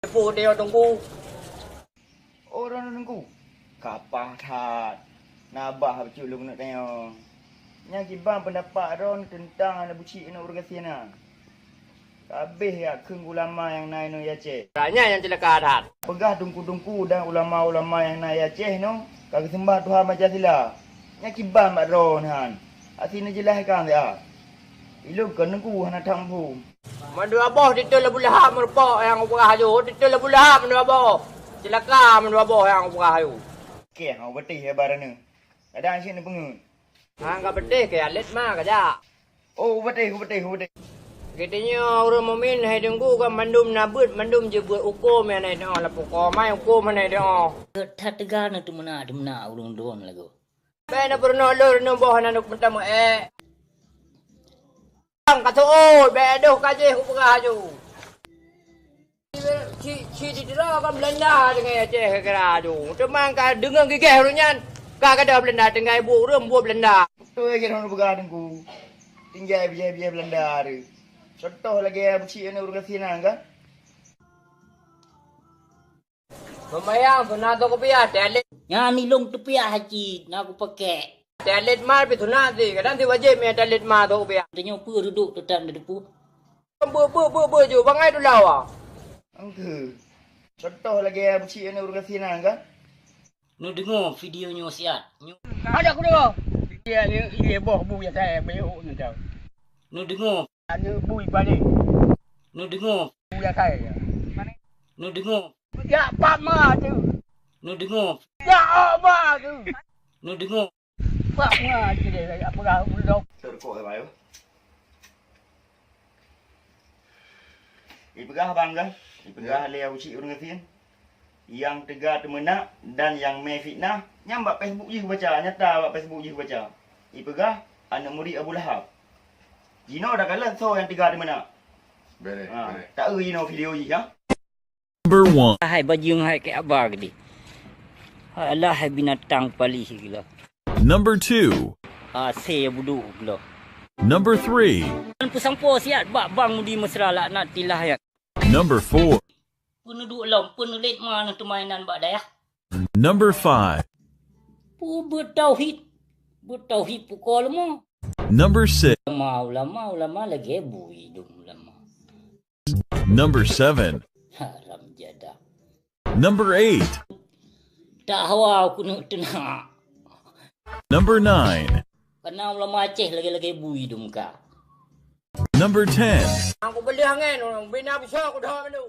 Dia tunggu. Orang nunggu. Kapah tat. Nabah bacuk lu nak tanya. Nya kibang pendapat ron tentang anak bucik nak urgasi na. Habis ya keung ulama yang naik no Aceh. Tanya yang celaka dah. Pegah dungku-dungku dan ulama-ulama yang naik Aceh no. Kagak sembah Tuhan Pancasila. Nya kibang mak ron han. Asina jelaskan dia. Ilu kenengku hana tampu. Mandu abah ditul la bulah merpok yang berah ju. Ditul la bulah mandu abah. Celaka mandu abah yang berah ju. Okey, hau betih ya barana. Ada asyik ni pengut. Hang ka betih ke alit mah kaja. Oh, betih. Katanya orang mumin hai tunggu kan mandum nabut mandum je buat hukum yang naik dah la pokok mai hukum naik dah. Tat tegar na tu mana urung don lagu. Bae na pernah lur no boh na nuk pertama Ang kata oh bae doh kaje hu berah ju. Ci di dera kan Belanda dengan Aceh kira ju. Cuma ka dengar gigih runyan. Ka kada Belanda tengah ibu rum buat Belanda. Tu lagi orang bergaduh ku. Tinggal biaya Belanda ada. Contoh lagi bucik ni urgasi na kan? Membayang sunat tu kopiah telet. Yang ni long tepiah haji nak aku pakai. Telet mal pi sunat si. Kadang si wajib me telet mal tu kopiah. Tanya apa duduk tetap di depu. Ber ju bangai tu lawa. Angke. Contoh lagi bucik ni urgasi na kan? Nu dengar videonya siat. Ada aku dah. Dia boh bu ya saya beu ni tau. Nu dengar. Anu bu balik. Nu dengar. Bu ya saya. Nu dengar. Ya pak ma tu. Nu dengar. Ya apa tu. Nu dengar. Pak ma tu dia apa dah udah. Terkok bayu. Ipegah bang kan? Ipegah le bucik urgasi. Yang tegar temenak dan yang me fitnah nyambak Facebook je baca nyata bak Facebook je baca. Ipegah anak murid Abu Lahab. Jino dah kalah so yang tegar temenak. Beres. Tak Jino video je ya. Number 1. Hai baju hai ke abah gedi. Alah hai binatang palih gila. Number 2. Saya buduk gila. Number 3. Kan pusangpo siat bak bang di mesra lah nak tilah ya. Number 4. Pun duduk lam pun ulit mana tu mainan bak daya. Number 5. Pu bertauhid. Bertauhid pukul mo. Number 6. Ulama lagi bui dum ulama. Number 7. Haram jadah. Number 8. Tak hawa aku nak tenang. Number 9. Karena ulama Aceh lagi bui dum ka. Number 10. Aku beli angin, bina besar aku dah menu.